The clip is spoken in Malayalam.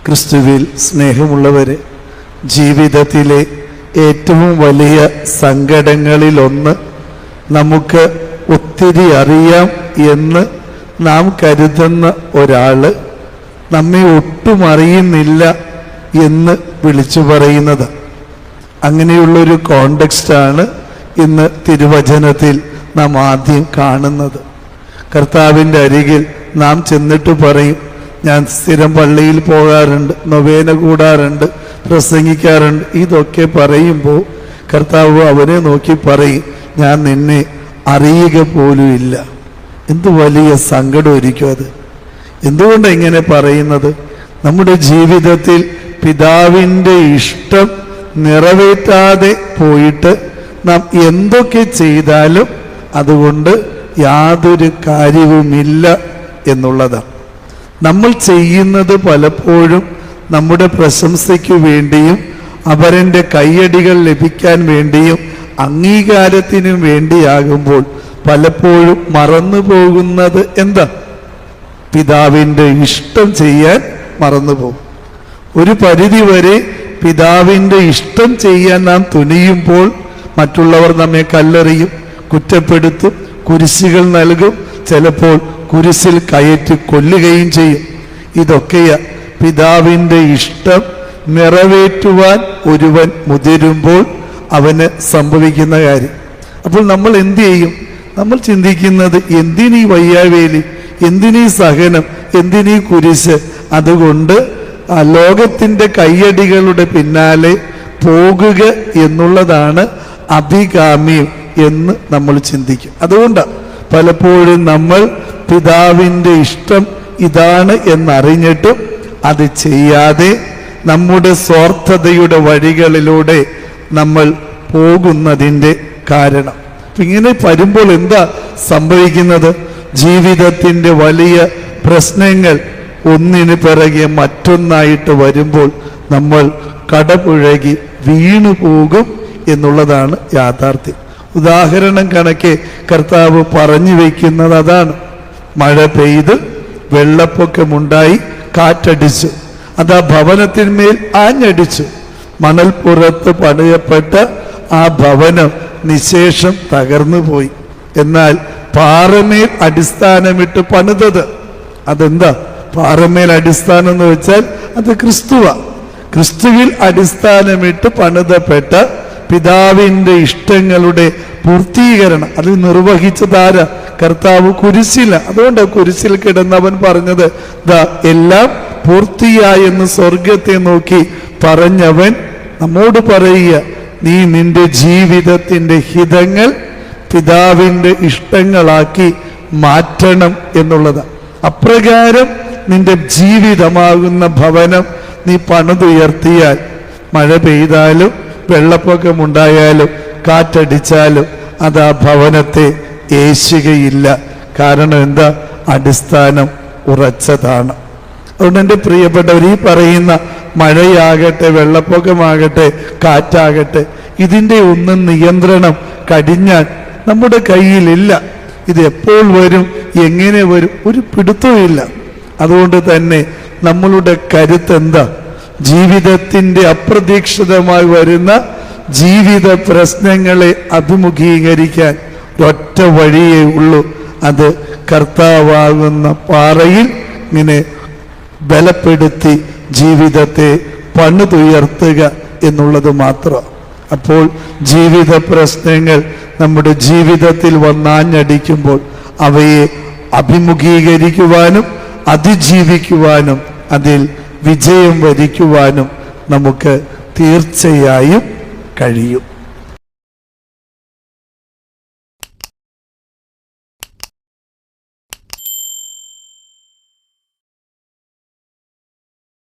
ക്രിസ്തുവിൽ സ്നേഹമുള്ളവരെ, ജീവിതത്തിലെ ഏറ്റവും വലിയ സങ്കടങ്ങളിലൊന്ന് നമുക്ക് ഒത്തിരി അറിയാം എന്ന് നാം കരുതുന്ന ഒരാൾ നമ്മെ ഒട്ടും അറിയുന്നില്ല എന്ന് വിളിച്ചു പറയുന്നത്. അങ്ങനെയുള്ളൊരു കോണ്ടെക്സ്റ്റാണ് ഇന്ന് തിരുവചനത്തിൽ നാം ആദ്യം കാണുന്നത്. കർത്താവിൻ്റെ അരികിൽ നാം ചെന്നിട്ട് പറയും, ഞാൻ സ്ഥിരം പള്ളിയിൽ പോകാറുണ്ട്, നൊവേന കൂടാറുണ്ട്, പ്രസംഗിക്കാറുണ്ട്. ഇതൊക്കെ പറയുമ്പോൾ കർത്താവ് അവനെ നോക്കി പറയും, ഞാൻ നിന്നെ അറിയുക പോലും ഇല്ല. എന്ത് വലിയ സങ്കടമായിരിക്കും അത്. എന്തുകൊണ്ടാണ് ഇങ്ങനെ പറയുന്നത്? നമ്മുടെ ജീവിതത്തിൽ പിതാവിൻ്റെ ഇഷ്ടം നിറവേറ്റാതെ പോയിട്ട് നാം എന്തൊക്കെ ചെയ്താലും അതുകൊണ്ട് യാതൊരു കാര്യവുമില്ല എന്നുള്ളതാണ്. നമ്മൾ ചെയ്യുന്നത് പലപ്പോഴും നമ്മുടെ പ്രശംസയ്ക്ക് വേണ്ടിയും അവരൻ്റെ കയ്യടികൾ ലഭിക്കാൻ വേണ്ടിയും അംഗീകാരത്തിനും വേണ്ടിയാകുമ്പോൾ പലപ്പോഴും മറന്നു പോകുന്നത് എന്താ? പിതാവിൻ്റെ ഇഷ്ടം ചെയ്യാൻ മറന്നുപോകും. ഒരു പരിധിവരെ പിതാവിൻ്റെ ഇഷ്ടം ചെയ്യാൻ നാം തുനിയുമ്പോൾ മറ്റുള്ളവർ നമ്മെ കല്ലെറിയും, കുറ്റപ്പെടുത്തും, കുരിശുകൾ നൽകും, ചിലപ്പോൾ കുരിശിൽ കയറ്റി കൊല്ലുകയും ചെയ്യും. ഇതൊക്കെയാ പിതാവിൻ്റെ ഇഷ്ടം നിറവേറ്റുവാൻ ഒരുവൻ മുതിരുമ്പോൾ അവന് സംഭവിക്കുന്ന കാര്യം. അപ്പോൾ നമ്മൾ എന്തു ചെയ്യും? നമ്മൾ ചിന്തിക്കുന്നത്, എന്തിനീ വയ്യാവേലി, എന്തിനീ സഹനം, എന്തിനീ കുരിശ്? അതുകൊണ്ട് ആ ലോകത്തിൻ്റെ കയ്യടികളുടെ പിന്നാലെ പോകുക എന്നുള്ളതാണ് അഭികാമ്യം എന്ന് നമ്മൾ ചിന്തിക്കും. അതുകൊണ്ടാണ് പലപ്പോഴും നമ്മൾ പിതാവിൻ്റെ ഇഷ്ടം ഇതാണ് എന്നറിഞ്ഞിട്ടും അത് ചെയ്യാതെ നമ്മുടെ സ്വാർത്ഥതയുടെ വഴികളിലൂടെ നമ്മൾ പോകുന്നതിൻ്റെ കാരണം. ഇങ്ങനെ വരുമ്പോൾ എന്താ സംഭവിക്കുന്നത്? ജീവിതത്തിൻ്റെ വലിയ പ്രശ്നങ്ങൾ ഒന്നിന് പിറകെ മറ്റൊന്നായിട്ട് വരുമ്പോൾ നമ്മൾ കടപുഴകി വീണു പോകും എന്നുള്ളതാണ് യാഥാർത്ഥ്യം. ഉദാഹരണം കണക്കെ കർത്താവ് പറഞ്ഞു വയ്ക്കുന്നത് അതാണ്. മഴ പെയ്ത് വെള്ളപ്പൊക്കമുണ്ടായി, കാറ്റടിച്ചു, അത് ആ ഭവനത്തിന്മേൽ ആഞ്ഞടിച്ചു. മണൽപ്പുറത്ത് പണിയപ്പെട്ട ആ ഭവനം നിശേഷം തകർന്നു പോയി. എന്നാൽ പാറമേൽ അടിസ്ഥാനമിട്ട് പണിതത്, അതെന്താ? പാറമേൽ അടിസ്ഥാനം എന്ന് വെച്ചാൽ അത് ക്രിസ്തുവാ. ക്രിസ്തുവിൽ അടിസ്ഥാനമിട്ട് പണിതപ്പെട്ട പിതാവിൻ്റെ ഇഷ്ടങ്ങളുടെ പൂർത്തീകരണം അത് നിർവഹിച്ചതാര? കർത്താവ് കുരിശില. അതുകൊണ്ട് കുരിശിൽ കിടന്നവൻ പറഞ്ഞത്, ദാ എല്ലാം പൂർത്തിയായെന്ന് സ്വർഗത്തെ നോക്കി പറഞ്ഞവൻ നമ്മോട് പറയുക, നീ നിന്റെ ജീവിതത്തിൻ്റെ ഹിതങ്ങൾ പിതാവിൻ്റെ ഇഷ്ടങ്ങളാക്കി മാറ്റണം എന്നുള്ളതാണ്. അപ്രകാരം നിന്റെ ജീവിതമാകുന്ന ഭവനം നീ പണിതുയർത്തിയാൽ, മഴ പെയ്താലും വെള്ളപ്പൊക്കമുണ്ടായാലും കാറ്റടിച്ചാലും അത് ആ ഭവനത്തെ ഏശുകയില്ല. കാരണം എന്താ? അടിസ്ഥാനം ഉറച്ചതാണ്. അതുകൊണ്ട് എൻ്റെ പ്രിയപ്പെട്ടവർ, ഈ പറയുന്ന മഴയാകട്ടെ, വെള്ളപ്പൊക്കമാകട്ടെ, കാറ്റാകട്ടെ, ഇതിൻ്റെ ഒന്നും നിയന്ത്രണം കടിഞ്ഞാൽ നമ്മുടെ കയ്യിലില്ല. ഇത് എപ്പോൾ വരും, എങ്ങനെ വരും, ഒരു പിടുത്തവുമില്ല. അതുകൊണ്ട് തന്നെ നമ്മളുടെ കരുത്തെന്താ? ജീവിതത്തിൻ്റെ അപ്രതീക്ഷിതമായി വരുന്ന ജീവിത പ്രശ്നങ്ങളെ അഭിമുഖീകരിക്കാൻ ഒറ്റ വഴിയേ ഉള്ളൂ. അത് കർത്താവാകുന്ന പാറയിൽ ഇങ്ങനെ ബലപ്പെടുത്തി ജീവിതത്തെ പണിതുയർത്തുക എന്നുള്ളത് മാത്രം. അപ്പോൾ ജീവിത പ്രശ്നങ്ങൾ നമ്മുടെ ജീവിതത്തിൽ വന്നാഞ്ഞടിക്കുമ്പോൾ അവയെ അഭിമുഖീകരിക്കുവാനും അതിജീവിക്കുവാനും അതിൽ വിജയം വരിക്കുവാനും നമുക്ക് തീർച്ചയായും കഴിയും.